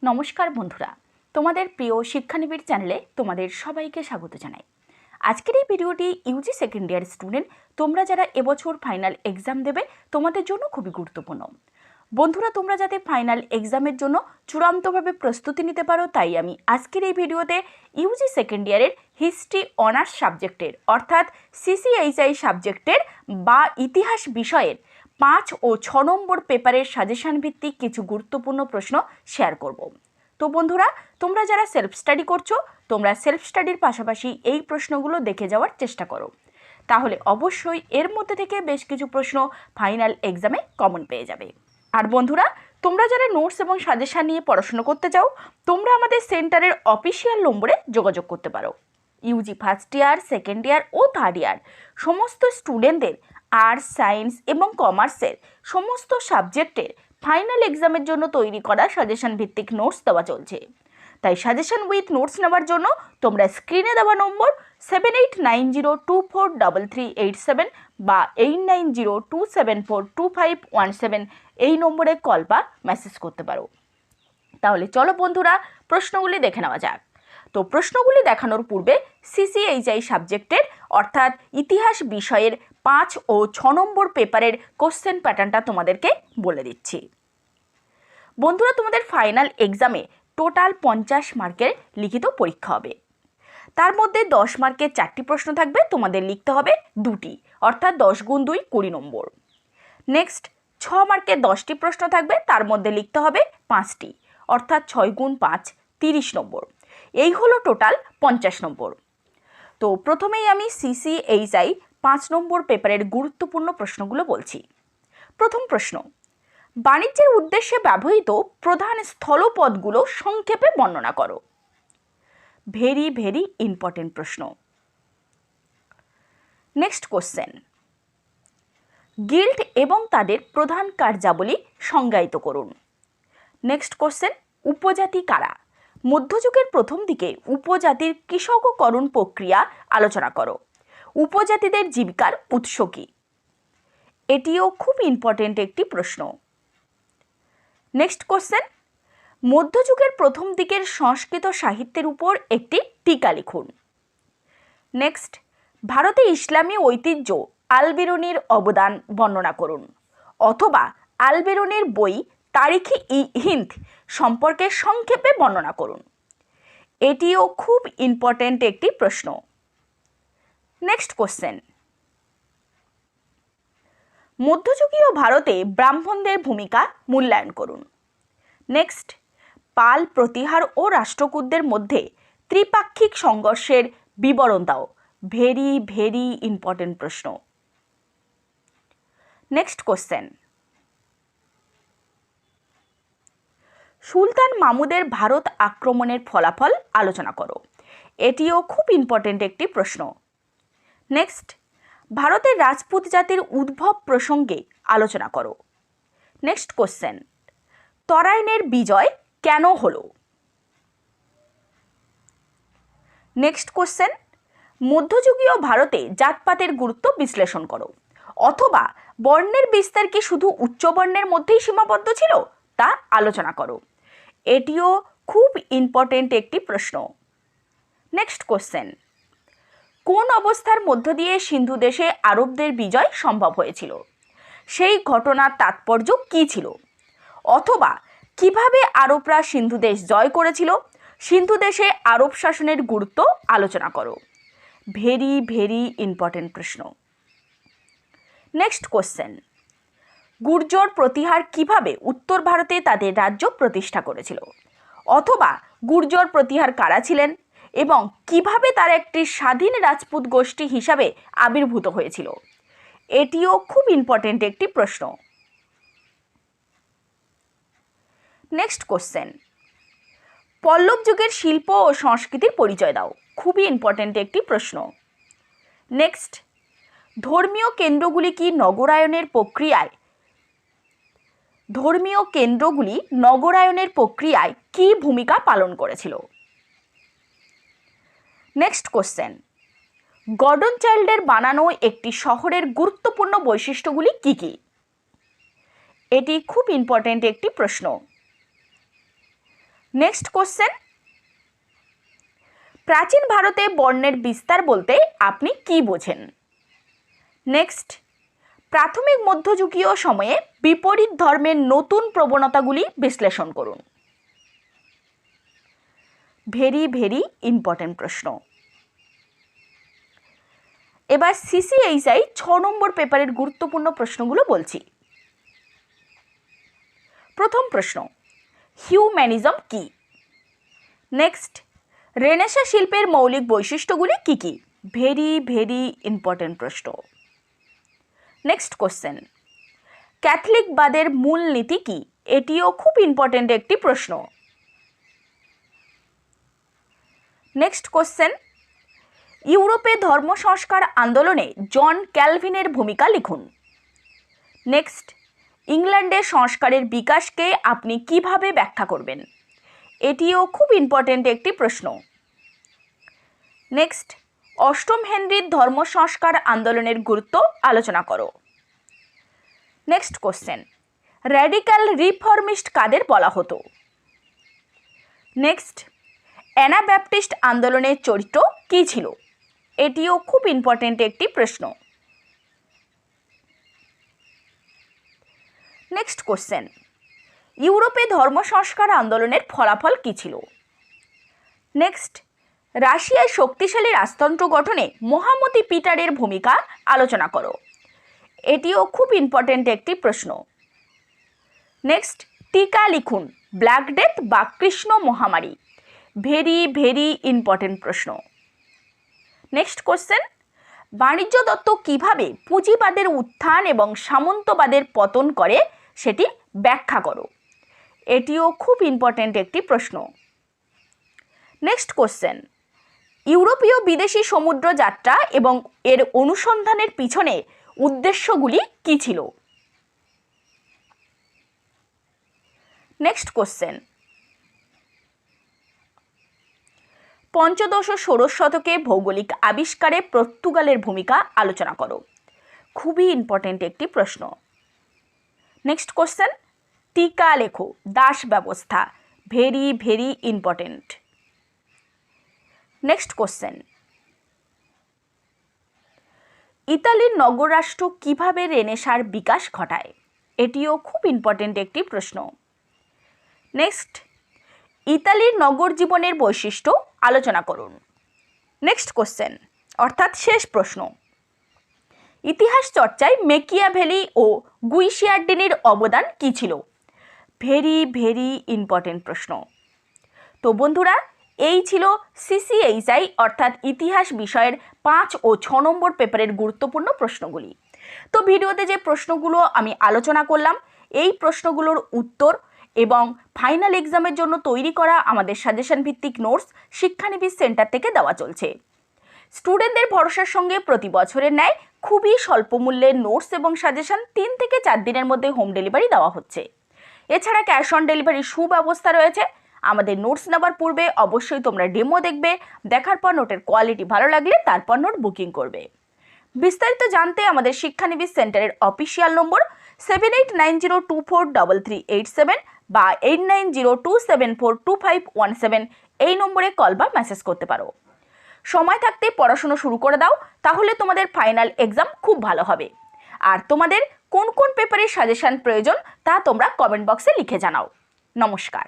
নমস্কার বন্ধুরা, তোমাদের প্রিয় শিক্ষানিবিড় চ্যানেলে তোমাদের সবাইকে স্বাগত জানাই। আজকের এই ভিডিওটি ইউজি সেকেন্ড ইয়ার স্টুডেন্ট তোমরা যারা এবছর ফাইনাল এক্সাম দেবে তোমাদের জন্য খুবই গুরুত্বপূর্ণ। বন্ধুরা, তোমরা যাতে ফাইনাল এক্সামের জন্য চূড়ান্তভাবে প্রস্তুতি নিতে পারো তাই আমি আজকের এই ভিডিওতে ইউজি সেকেন্ড ইয়ারের হিস্ট্রি অনার্স সাবজেক্টের অর্থাৎ সিসিএইচআই সাবজেক্টের বা ইতিহাস বিষয়ের 5 ও 6 নম্বর পেপারের সাজেশন ভিত্তিক কিছু গুরুত্বপূর্ণ প্রশ্ন শেয়ার করব। তো বন্ধুরা, তোমরা যারা সেলফ স্টাডি করছো তোমরা সেলফ স্টাডির পাশাপাশি এই প্রশ্নগুলো দেখে যাওয়ার চেষ্টা করো, তাহলে অবশ্যই এর মধ্যে থেকে বেশ কিছু প্রশ্ন ফাইনাল এক্সামে কমন পেয়ে যাবে। আর বন্ধুরা, তোমরা যারা নোটস এবং সাজেশন নিয়ে পড়াশোনা করতে চাও তোমরা আমাদের সেন্টারের অফিসিয়াল নম্বরে যোগাযোগ করতে পারো। UG first year, second year ও থার্ড ইয়ার সমস্ত স্টুডেন্টদের আর্টস, সায়েন্স এবং কমার্সের সমস্ত সাবজেক্টের ফাইনাল এক্সামের জন্য তৈরি করা সাজেশন ভিত্তিক নোটস দেওয়া চলছে। তাই সাজেশন উইথ নোটস নেওয়ার জন্য তোমরা স্ক্রিনে দেওয়া নম্বর 7890243387 বা 8902742517 এই নম্বরে কল বা মেসেজ করতে পারো। তাহলে চলো বন্ধুরা, প্রশ্নগুলি দেখে নেওয়া যাক। তো প্রশ্নগুলি দেখানোর পূর্বে সিসিএইচআই সাবজেক্টের অর্থাৎ ইতিহাস বিষয়ের 5 ও 6 নম্বর পেপারের কোশ্চেন প্যাটার্নটা তোমাদেরকে বলে দিচ্ছি। বন্ধুরা, তোমাদের ফাইনাল এক্সামে টোটাল 50 মার্কের লিখিত পরীক্ষা হবে। তার মধ্যে 10 মার্কের 4টি প্রশ্ন থাকবে, তোমাদের লিখতে হবে 2টি, অর্থাৎ 10 গুণ 2 20 নম্বর। নেক্সট 6 মার্কের 10টি প্রশ্ন থাকবে, তার মধ্যে লিখতে হবে 5টি, অর্থাৎ 6 গুণ 5 30 নম্বর। এই হলো টোটাল 50 নম্বর। তো প্রথমেই আমি সিসিএইচআই 5 নম্বর পেপারের গুরুত্বপূর্ণ প্রশ্নগুলো বলছি। প্রথম প্রশ্ন, বাণিজ্যের উদ্দেশ্যে ব্যবহৃত প্রধান স্থলপথগুলো সংক্ষেপে বর্ণনা করো। ভেরি ভেরি ইম্পর্টেন্ট প্রশ্ন। নেক্সট কোশ্চেন, গিল্ড এবং তাদের প্রধান কার্যাবলী সংজ্ঞায়িত করুন। নেক্সট কোশ্চেন, উপজাতি কারা? মধ্যযুগের প্রথম দিকে উপজাতির কৃষককরণ প্রক্রিয়া আলোচনা করো। উপজাতিদের জীবিকার উৎস কী? এটিও খুব ইম্পর্টেন্ট একটি প্রশ্ন। নেক্সট কোশ্চেন, মধ্যযুগের প্রথম দিকের সংস্কৃত সাহিত্যের উপর একটি টিকা লিখুন। নেক্সট, ভারতে ইসলামী ঐতিহ্য আল-বিরুনির অবদান বর্ণনা করুন, অথবা আল-বিরুনির বই তারিখ-ই-হিন্দ সম্পর্কে সংক্ষেপে বর্ণনা করুন। এটিও খুব ইম্পর্টেন্ট একটি প্রশ্ন। নেক্সট কোশ্চেন, মধ্যযুগীয় ভারতে ব্রাহ্মণদের ভূমিকা মূল্যায়ন করুন। নেক্সট, পাল, প্রতিহার ও রাষ্ট্রকূটদের মধ্যে ত্রিপাক্ষিক সংঘর্ষের বিবরণ দাও। ভেরি ভেরি ইম্পর্টেন্ট প্রশ্ন। নেক্সট কোশ্চেন, সুলতান মাহমুদের ভারত আক্রমণের ফলাফল আলোচনা করো। এটিও খুব ইম্পর্টেন্ট একটি প্রশ্ন। নেক্সট, ভারতের রাজপুত জাতির উদ্ভব প্রসঙ্গে আলোচনা করো। নেক্সট কোশ্চেন, তরাইনের বিজয় কেন হলো? নেক্সট কোশ্চেন, মধ্যযুগীয় ভারতে জাতপাতের গুরুত্ব বিশ্লেষণ করো, অথবা বর্ণের বিস্তার কি শুধু উচ্চবর্ণের মধ্যেই সীমাবদ্ধ ছিল তা আলোচনা করো। এটিও খুব ইম্পর্টেন্ট একটি প্রশ্ন। নেক্সট কোশ্চেন, কোন অবস্থার মধ্য দিয়ে সিন্ধু দেশে আরবদের বিজয় সম্ভব হয়েছিল? সেই ঘটনার তাৎপর্য কী ছিল? অথবা কিভাবে আরবরা সিন্ধু দেশ জয় করেছিল? সিন্ধু দেশে আরব শাসনের গুরুত্ব আলোচনা করো। ভেরি ভেরি ইম্পর্টেন্ট প্রশ্ন। নেক্সট কোশ্চেন, গুর্জর প্রতিহার কিভাবে উত্তর ভারতে তাদের রাজ্য প্রতিষ্ঠা করেছিল? অথবা গুর্জর প্রতিহার কারা ছিলেন এবং কিভাবে তারা একটি স্বাধীন রাজপুত গোষ্ঠী হিসাবে আবির্ভূত হয়েছিল? এটিও খুব ইম্পর্টেন্ট একটি প্রশ্ন। নেক্সট কোশ্চেন, পল্লব যুগের শিল্প ও সংস্কৃতির পরিচয় দাও। খুবই ইম্পর্টেন্ট একটি প্রশ্ন। নেক্সট, ধর্মীয় কেন্দ্রগুলি নগরায়নের প্রক্রিয়ায় কী ভূমিকা পালন করেছিল? নেক্সট কোশ্চেন, গর্ডন চাইল্ডের বানানো একটি শহরের গুরুত্বপূর্ণ বৈশিষ্ট্যগুলি কী কী? এটি খুব ইম্পর্টেন্ট একটি প্রশ্ন। নেক্সট কোশ্চেন, প্রাচীন ভারতে বর্ণের বিস্তার বলতে আপনি কি বোঝেন? নেক্সট, প্রাথমিক মধ্যযুগীয় সময়ে বিপরীত ধর্মের নতুন প্রবণতাগুলি বিশ্লেষণ করুন। ভেরি ভেরি ইম্পর্টেন্ট প্রশ্ন। এবার সিসিএইচআই 6 নম্বর পেপারের গুরুত্বপূর্ণ প্রশ্নগুলো বলছি। প্রথম প্রশ্ন, হিউম্যানিজম কি? নেক্সট, রেনেসাঁ শিল্পের মৌলিক বৈশিষ্ট্যগুলি কি কি? ভেরি ভেরি ইম্পর্টেন্ট প্রশ্ন। নেক্সট কোশ্চেন, ক্যাথলিকবাদের মূল নীতি কি? এটিও খুব ইম্পর্টেন্ট একটি প্রশ্ন। নেক্সট কোশ্চেন, ইউরোপে ধর্ম সংস্কার আন্দোলনে জন ক্যালভিনের ভূমিকা লিখুন। নেক্সট, ইংল্যান্ডের সংস্কারের বিকাশকে আপনি কিভাবে ব্যাখ্যা করবেন? এটিও খুব ইম্পর্টেন্ট একটি প্রশ্ন। নেক্সট, অষ্টম হেনরির ধর্ম সংস্কার আন্দোলনের গুরুত্ব আলোচনা করো। নেক্সট কোশ্চেন, র্যাডিক্যাল রিফর্মিস্ট কাদের বলা হতো? নেক্সট, অ্যানাব্যাপটিস্ট আন্দোলনের চরিত্র কী ছিল? এটিও খুব ইম্পর্টেন্ট একটি প্রশ্ন। নেক্সট কোশ্চেন, ইউরোপে ধর্ম সংস্কার আন্দোলনের ফলাফল কী ছিল? নেক্সট, রাশিয়ায় শক্তিশালী রাজতন্ত্র গঠনে মহামতি পিটারের ভূমিকা আলোচনা করো। এটিও খুব ইম্পর্টেন্ট একটি প্রশ্ন। নেক্সট, টিকা লিখুন, ব্ল্যাক ডেথ বা কৃষ্ণ মহামারী। ভেরি ভেরি ইম্পর্টেন্ট প্রশ্ন। নেক্সট কোশ্চেন, বাণিজ্য তত্ত্ব কিভাবে পুঁজিবাদের উত্থান এবং সামন্তবাদের পতন করে সেটি ব্যাখ্যা করো। এটিও খুব ইম্পর্টেন্ট একটি প্রশ্ন। নেক্সট কোশ্চেন, ইউরোপীয় বিদেশি সমুদ্র যাত্রা এবং এর অনুসন্ধানের পিছনে উদ্দেশ্যগুলি কী ছিল? নেক্সট কোশ্চেন, পঞ্চদশ ও ষোড়শ শতকে ভৌগোলিক আবিষ্কারে পর্তুগালের ভূমিকা আলোচনা করো। খুবই ইম্পর্টেন্ট একটি প্রশ্ন। নেক্সট কোশ্চেন, টিকা লেখো, দাস ব্যবস্থা। Very very important. Next question, ইতালির নগররাষ্ট্র কিভাবে রেনেসাঁর বিকাশ ঘটায়? এটিও খুব ইম্পর্টেন্ট একটি প্রশ্ন। নেক্সট, ইতালির নগর জীবনের বৈশিষ্ট্য আলোচনা করুন। নেক্সট কোশ্চেন অর্থাৎ শেষ প্রশ্ন, ইতিহাস চর্চায় মেকিয়াভেলি ও গুইসিয়ার্ডিনির অবদান কী ছিল? ভেরি ভেরি ইম্পর্টেন্ট প্রশ্ন। তো বন্ধুরা, এই ছিল সিসিএইচআই অর্থাৎ ইতিহাস বিষয়ের 5 ও 6 নম্বর পেপারের গুরুত্বপূর্ণ প্রশ্নগুলি। তো ভিডিওতে যে প্রশ্নগুলো আমি আলোচনা করলাম, এই প্রশ্নগুলোর উত্তর এবং ফাইনাল এক্সামের জন্য তৈরি করা আমাদের সাজেশন ভিত্তিক নোটস শিক্ষানিবিদ সেন্টার থেকে দেওয়া চলছে। স্টুডেন্টদের ভরসার সঙ্গে প্রতি বছরের ন্যায় খুবই স্বল্প মূল্যের নোটস এবং সাজেশন 3 থেকে 4 দিনের মধ্যে হোম ডেলিভারি দেওয়া হচ্ছে। এছাড়া ক্যাশ অন ডেলিভারির সুব্যবস্থা রয়েছে। আমাদের নোটস নেওয়ার পূর্বে অবশ্যই তোমরা ডেমো দেখবে, দেখার পর নোটের কোয়ালিটি ভালো লাগলে তারপর নোট বুকিং করবে। বিস্তারিত জানতে আমাদের শিক্ষানিবিদ সেন্টারের অফিসিয়াল নম্বর 7890243387 বা 8902742517 এই নম্বরে কল বা মেসেজ করতে পারো। সময় থাকতে পড়াশোনা শুরু করে দাও, তাহলে তোমাদের ফাইনাল এক্সাম খুব ভালো হবে। আর তোমাদের কোন কোন পেপারের সাজেশন প্রয়োজন তা তোমরা কমেন্ট বক্সে লিখে জানাও। নমস্কার।